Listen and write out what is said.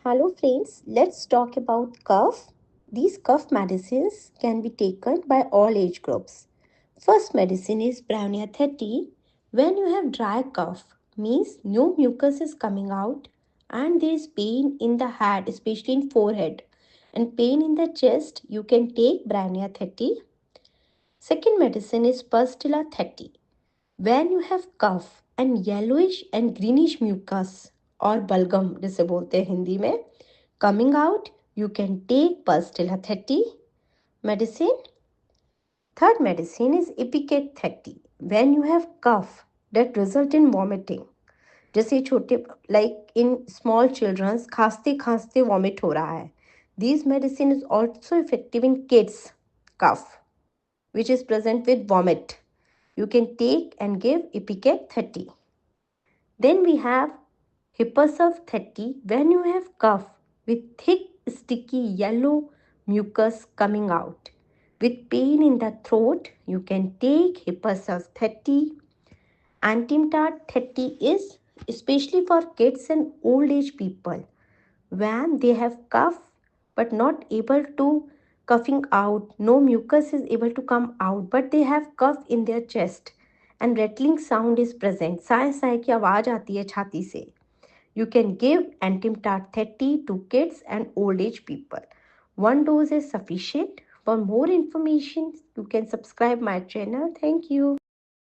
Hello friends, let's talk about cough. These cough medicines can be taken by all age groups. First medicine is Brownia 30. When you have dry cough, means no mucus is coming out and there is pain in the head, especially in forehead, and pain in the chest, you can take Brownia 30. Second medicine is Pustula 30. When you have cough and yellowish and greenish mucus और बलगम जिसे बोलते हैं हिंदी में coming out, you can take Pustilla 30 medicine. Third medicine is Epicate 30. When you have cough that result in vomiting, जैसे छोटे like in small children खांसते खांसते vomit हो रहा है. These medicine is also effective in kids cough which is present with vomit. You can take and give Epicate 30. Then we have Hipposurf 30. When you have cough with thick, sticky yellow mucus coming out with pain in the throat, you can take Hipposurf 30. Antimtat 30 is especially for kids and old age people when they have cough but not able to coughing out, no mucus is able to come out, but they have cough in their chest and rattling sound is present. Sai Sai की आवाज आती है छाती से. You can give Antimtat 30 to kids and old age people. One dose is sufficient. For more information, you can subscribe my channel. Thank you.